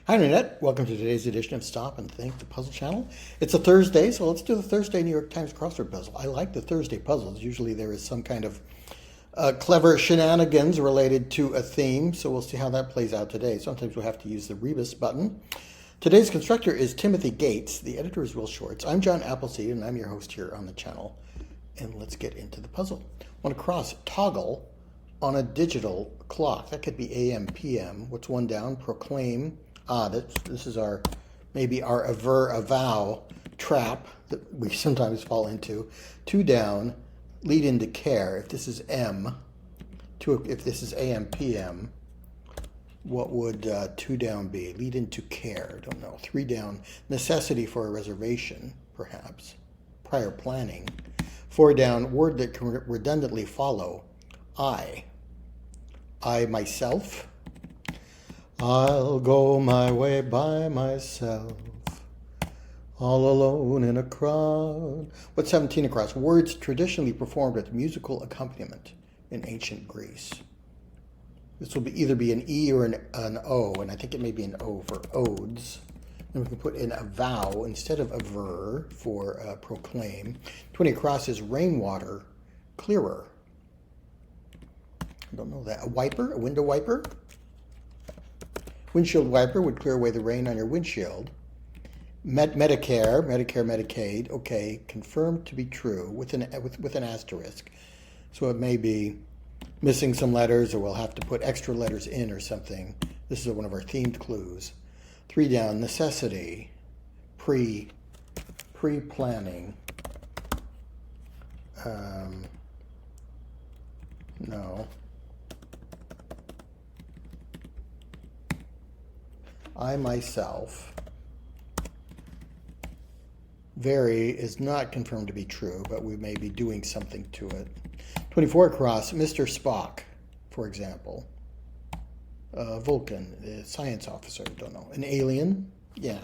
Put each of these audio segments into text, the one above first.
Hi, Internet. Welcome to today's edition of Stop and Think, the Puzzle Channel. It's a Thursday, so let's do the Thursday New York Times Crossword puzzle. I like the Thursday puzzles. Usually there is some kind of clever shenanigans related to a theme, so we'll see how that plays out today. Sometimes we'll have to use the rebus button. Today's constructor is Timothy Gaetz. The editor is Will Shorts. I'm John Appleseed, and I'm your host here on the channel. And let's get into the puzzle. I want to cross toggle on a digital clock. That could be AM, PM. What's one down? Proclaim. This is maybe our avow trap that we sometimes fall into. Two down, lead into care. If this is M, if this is AM, PM, what would two down be? Lead into care, don't know. Three down, necessity for a reservation, perhaps. Prior planning. Four down, word that can redundantly follow. I myself. I'll go my way by myself, all alone in a crowd. What's 17 across? Words traditionally performed with musical accompaniment in ancient Greece. This will either be an E or an O, and I think it may be an O for odes. And we can put in a vow instead of aver for proclaim. 20 across is rainwater, clearer. I don't know that. A wiper, a window wiper. Windshield wiper would clear away the rain on your windshield. Medicare, Medicaid, okay, confirmed to be true with an asterisk. So it may be missing some letters, or we'll have to put extra letters in or something. This is one of our themed clues. Three down, necessity, pre-planning. No. I myself. Very is not confirmed to be true, but we may be doing something to it. 24 across, Mr. Spock, for example. Vulcan, the science officer, don't know. An alien? Yeah.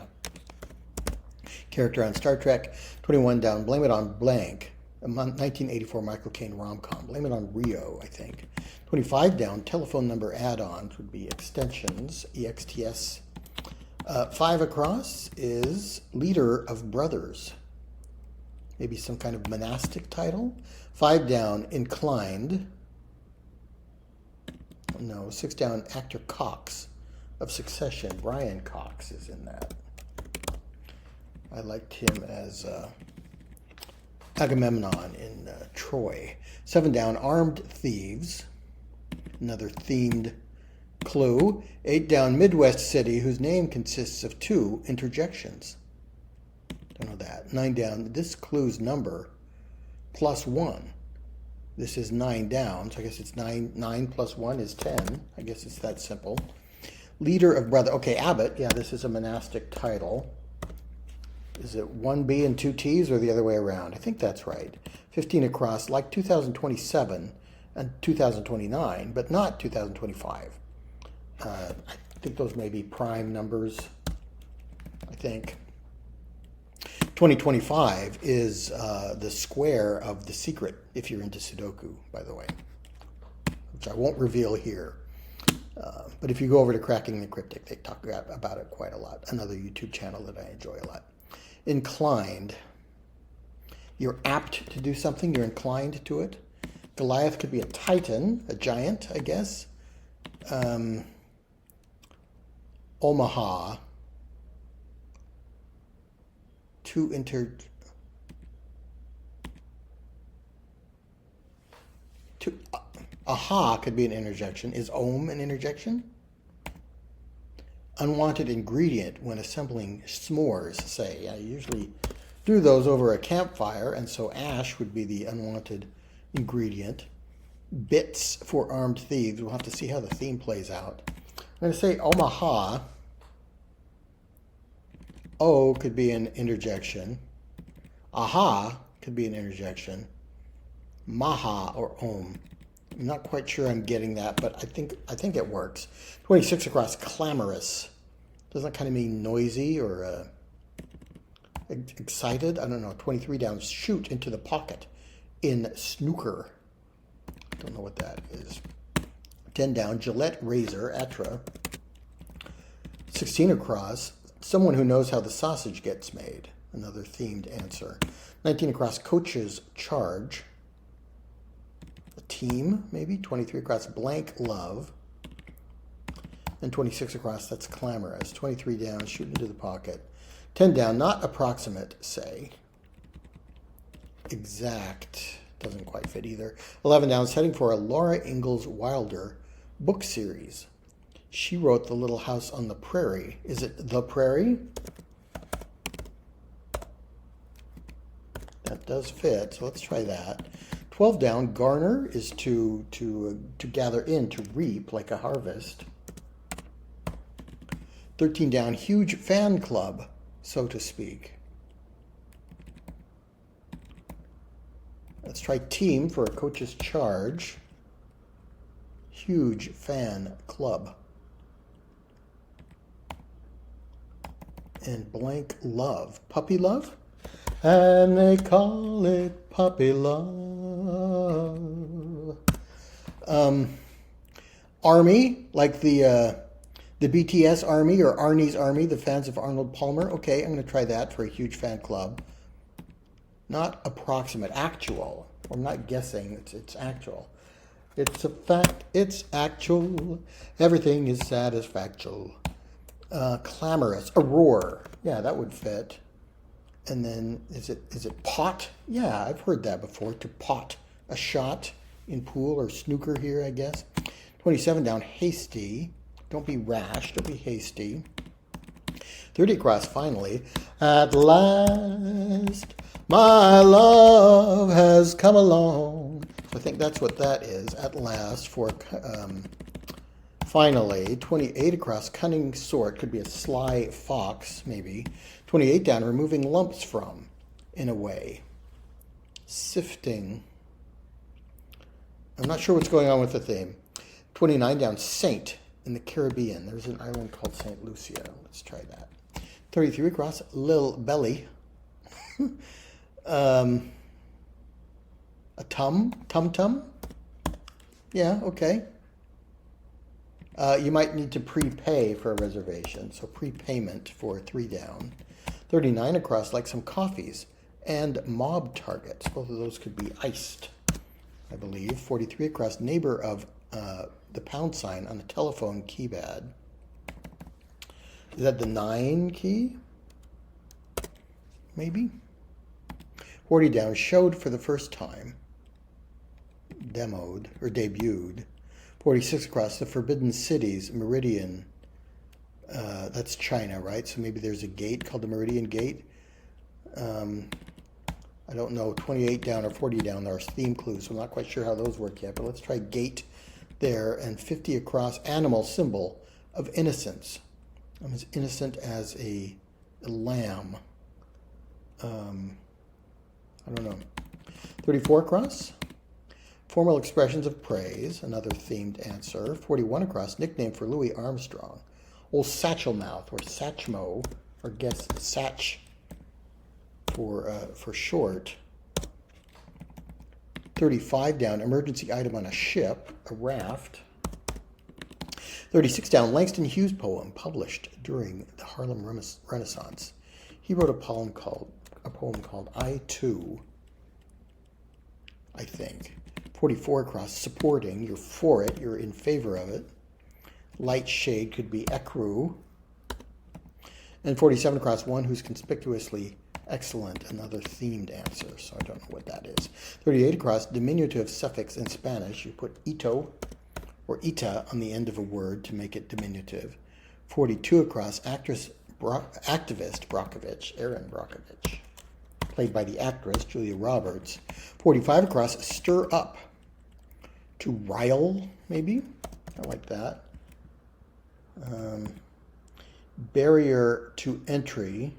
Character on Star Trek. 21 down, blame it on blank. A 1984 Michael Caine rom-com. Blame it on Rio, I think. 25 down, telephone number add-ons would be extensions, EXTS. 5 across is leader of brothers. Maybe some kind of monastic title. 5 down, inclined. No. 6 down, actor Cox of Succession. Brian Cox is in that. I liked him as Agamemnon in Troy. 7 down, armed thieves. Another themed clue. 8 down, Midwest city whose name consists of 2 interjections. Don't know that. 9 down, this clue's number plus 1. This is 9 down, so I guess it's 9 plus 1 is 10. I guess it's that simple. Leader of brother. Okay, Abbott. Yeah, this is a monastic title. Is it 1 B and 2 T's or the other way around? I think that's right. 15 across, like 2027 and 2029, but not 2025. I think those may be prime numbers, I think. 2025 is the square of the secret, if you're into Sudoku, by the way, which I won't reveal here. But if you go over to Cracking the Cryptic, they talk about it quite a lot. Another YouTube channel that I enjoy a lot. Inclined. You're apt to do something. You're inclined to it. Goliath could be a titan, a giant, I guess. Omaha. Aha could be an interjection. Is ohm an interjection? Unwanted ingredient when assembling s'mores, say. I usually do those over a campfire, and so ash would be the unwanted ingredient. Bits for armed thieves. We'll have to see how the theme plays out. I'm going to say Omaha. O could be an interjection. Aha could be an interjection. Maha or Om. I'm not quite sure I'm getting that, but I think it works. 26 across, clamorous. Doesn't that kind of mean noisy or excited? I don't know. 23 down, shoot into the pocket in snooker. Don't know what that is. 10 down, Gillette razor, Atra. 16 across, someone who knows how the sausage gets made. Another themed answer. 19 across, coach's charge. A team, maybe. 23 across, blank love. And 26 across, that's clamorous. 23 down, shoot into the pocket. 10 down, not approximate, say. Exact, doesn't quite fit either. 11 down, heading for a Laura Ingalls Wilder book series. She wrote The Little House on the Prairie. Is it The Prairie? That does fit, so let's try that. 12 down, garner is to gather in, to reap, like a harvest. 13 down, huge fan club, so to speak. Let's try team for a coach's charge. Huge fan club. And blank love. Puppy love? And they call it puppy love. Army, like the BTS Army or Arnie's Army, the fans of Arnold Palmer. Okay, I'm going to try that for a huge fan club. Not approximate, actual. I'm not guessing, it's actual. It's a fact, it's actual. Everything is satisfactual. Clamorous, a roar. Yeah, that would fit. And then, is it pot? Yeah, I've heard that before, to pot. A shot in pool or snooker here, I guess. 27 down, hasty. Don't be rash, don't be hasty. 30 across, finally. At last, my love has come along. So I think that's what that is, at last, for finally. 28 across, cunning sort, could be a sly fox, maybe. 28 down, removing lumps from, in a way. Sifting. I'm not sure what's going on with the theme. 29 down, saint, in the Caribbean. There's an island called St. Lucia. Let's try that. 33 across, lil belly. A tum-tum? Yeah, okay. You might need to prepay for a reservation, so prepayment for 3 down. 39 across, like some coffees, and mob targets. Both of those could be iced, I believe. 43 across, neighbor of the pound sign on a telephone keypad. Is that the 9 key? Maybe? 40 down, showed for the first time. Demoed, or debuted. 46 across, the Forbidden Cities, Meridian. That's China, right? So maybe there's a gate called the Meridian Gate. I don't know, 28 down or 40 down are theme clues, so I'm not quite sure how those work yet, but let's try gate there. And 50 across, animal symbol of innocence. I'm as innocent as a lamb. I don't know. 34 across, formal expressions of praise, another themed answer. 41 across, nickname for Louis Armstrong. Old Satchel Mouth, or Satchmo, or guess Satch for short. 35 down, emergency item on a ship, a raft. 36 down, Langston Hughes poem published during the Harlem Renaissance. He wrote a poem called I Too, I think. 44 across, supporting, you're for it, you're in favor of it. Light shade could be ecru. And 47 across, one who's conspicuously excellent, another themed answer, so I don't know what that is. 38 across, diminutive suffix in Spanish, you put ito or ita on the end of a word to make it diminutive. 42 across, activist Erin Brockovich, played by the actress Julia Roberts. 45 across, stir up, to rile, maybe? I like that. Barrier to entry.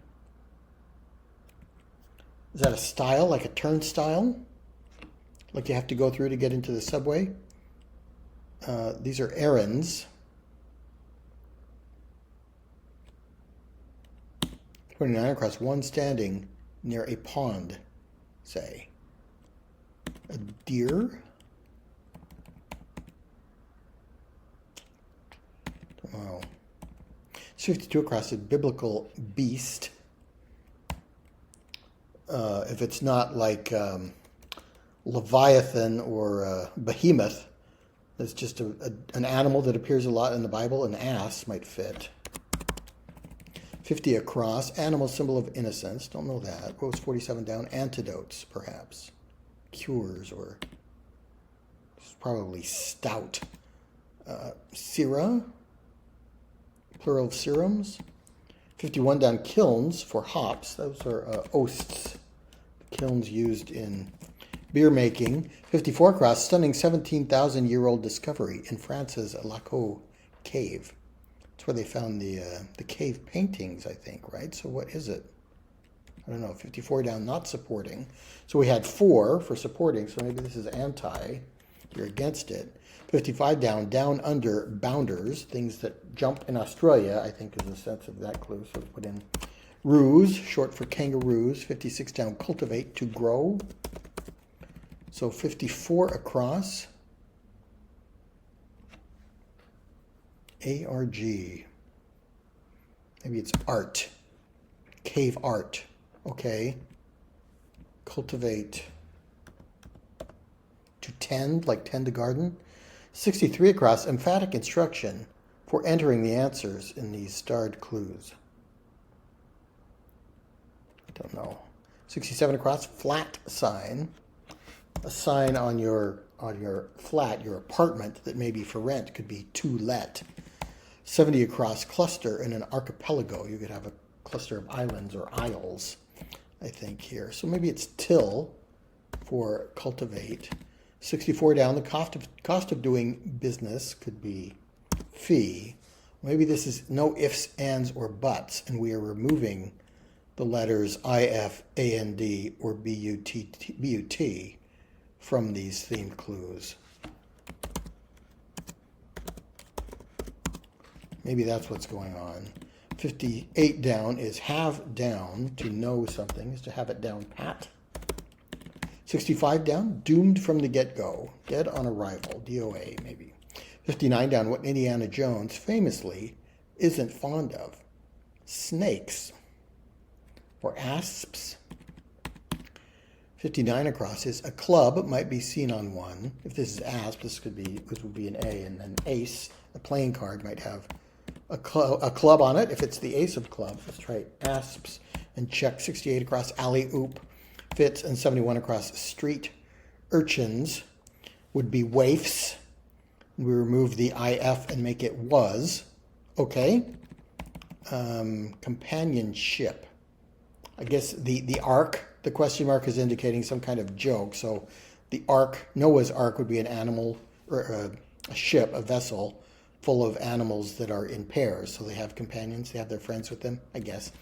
Is that a style, like a turnstile? Like you have to go through to get into the subway? These are errands. 29 across, one standing near a pond, say. A deer? Don't know. 52 across is biblical beast. If it's not like Leviathan or Behemoth, it's just an animal that appears a lot in the Bible. An ass might fit. 50 across, animal symbol of innocence. Don't know that. What was 47 down? Antidotes, perhaps. Cures, or probably stout. Syrah, plural of serums. 51 down, kilns for hops. Those are oasts. Kilns used in beer making. 54 across, stunning 17,000-year-old discovery in France's Laco cave. That's where they found the cave paintings, I think, right? So what is it? I don't know. 54 down, not supporting. So we had 4 for supporting, so maybe this is anti. You're against it. 55 down under, bounders, things that jump in Australia, I think is the sense of that clue. So let's put in ruse, short for kangaroos. 56 down, cultivate, to grow. So 54 across. ARG. Maybe it's art. Cave art. Okay. Cultivate. To tend, like tend a garden. 63 across, emphatic instruction for entering the answers in these starred clues. I don't know. 67 across, flat sign. A sign on your flat, your apartment, that may be for rent, could be to let. 70 across, cluster in an archipelago. You could have a cluster of islands or isles, I think, here. So maybe it's till for cultivate. 64 down, the cost of doing business could be fee. Maybe this is no ifs, ands, or buts, and we are removing the letters IF, AND, or BUT from these themed clues. Maybe that's what's going on. 58 down is have down. To know something is to have it down pat. 65 down, doomed from the get-go. Dead on arrival. DOA, maybe. 59 down, what Indiana Jones famously isn't fond of. Snakes. Or asps. 59 across is a club might be seen on one. If this is asp, this would be an A, and then ace, a playing card, might have a club on it. If it's the ace of clubs, let's try asps and check. 68 across, alley-oop fits, and 71 across, street urchins would be waifs. We remove the IF and make it was. Okay. Companionship. I guess the ark, the question mark is indicating some kind of joke. So the ark, Noah's ark, would be an animal, or a ship, a vessel full of animals that are in pairs. So they have companions, they have their friends with them, I guess.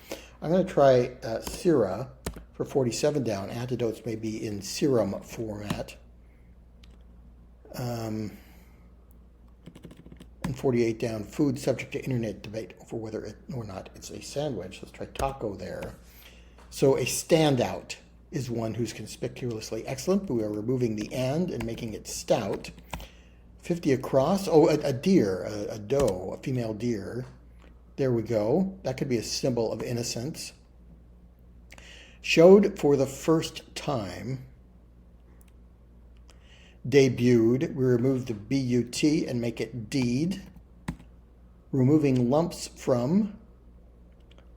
I'm going to try Syrah for 47 down. Antidotes may be in serum format. And 48 down, food subject to internet debate over whether it or not it's a sandwich. Let's try taco there. So a standout is one who's conspicuously excellent, but we are removing the and making it stout. 50 across, a deer, a doe, a female deer. There we go. That could be a symbol of innocence. Showed for the first time. Debuted, we remove the BUT and make it deed. Removing lumps from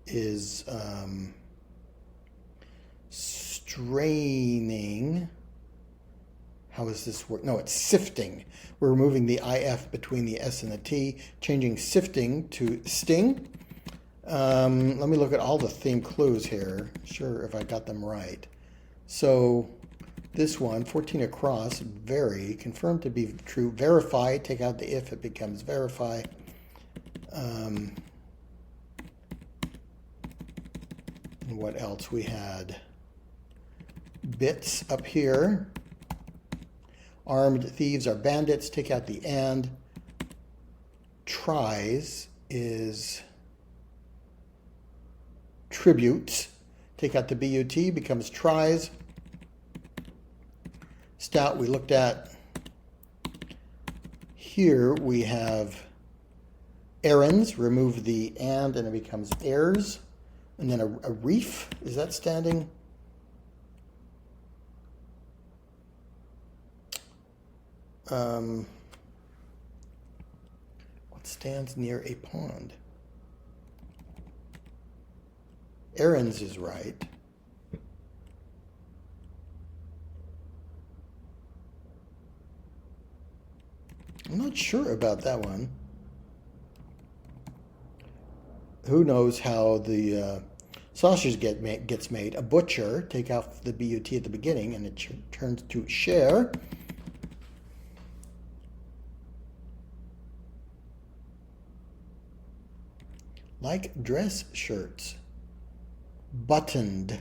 is straining. How does this work? No, it's sifting. We're removing the IF between the S and the T, changing sifting to sting. Let me look at all the theme clues here. Sure if I got them right. So this one, 14 across, very, confirmed to be true. Verify, take out the if, it becomes verify. And what else we had? Bits up here. Armed thieves are bandits, take out the and. Tries is tributes. Take out the BUT, becomes tries. Stout we looked at. Here we have Errands, remove the and it becomes heirs. And then a reef, is that standing? What stands near a pond? Errands is right. I'm not sure about that one. Who knows how the sausage gets made? A butcher, take out the but at the beginning, and it turns to share. Like dress shirts. Buttoned.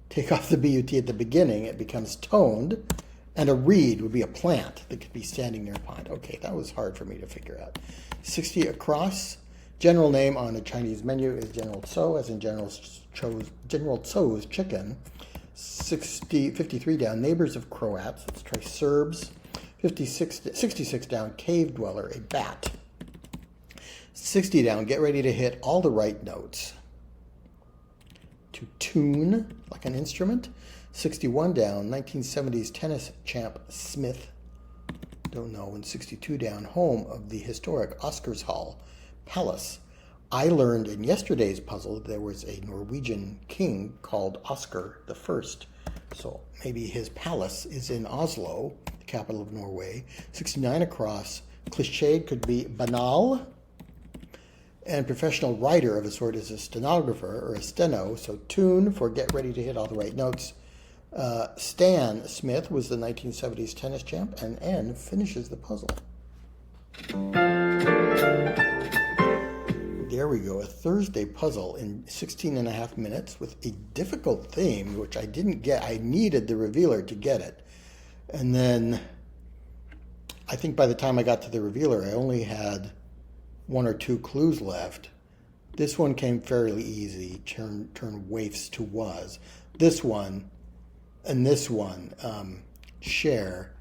Take off the but at the beginning, it becomes toned. And a reed would be a plant that could be standing near a pond. Okay, that was hard for me to figure out. 60 across. General name on a Chinese menu is General Tso, as in General Tso's chicken. 53 down, neighbors of Croats. Let's try Serbs. 66 down, cave dweller, a bat. 60 down, get ready to hit all the right notes. To tune, like an instrument. 61 down, 1970s tennis champ Smith. Don't know. And 62 down, home of the historic Oscars Hall Palace. I learned in yesterday's puzzle that there was a Norwegian king called Oscar the First. So maybe his palace is in Oslo, the capital of Norway. 69 across, cliched could be banal. And professional writer of a sort is a stenographer or a steno. So tune for get ready to hit all the right notes. Stan Smith was the 1970s tennis champ, and N finishes the puzzle. There we go, a Thursday puzzle in 16 and a half minutes with a difficult theme, which I didn't get. I needed the revealer to get it. And then I think by the time I got to the revealer, I only had one or two clues left. This one came fairly easy, turn waifs to was. This one and this one, share,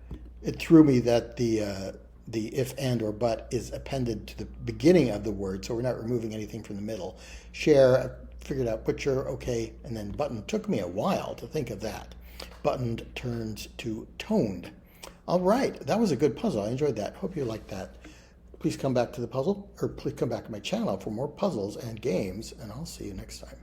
it threw me that the if, and, or but is appended to the beginning of the word, so we're not removing anything from the middle. Share, I figured out butcher, okay, and then button. Took me a while to think of that. Buttoned turns to toned. All right, that was a good puzzle. I enjoyed that. Hope you liked that. Please come back to the puzzle, or please come back to my channel for more puzzles and games, and I'll see you next time.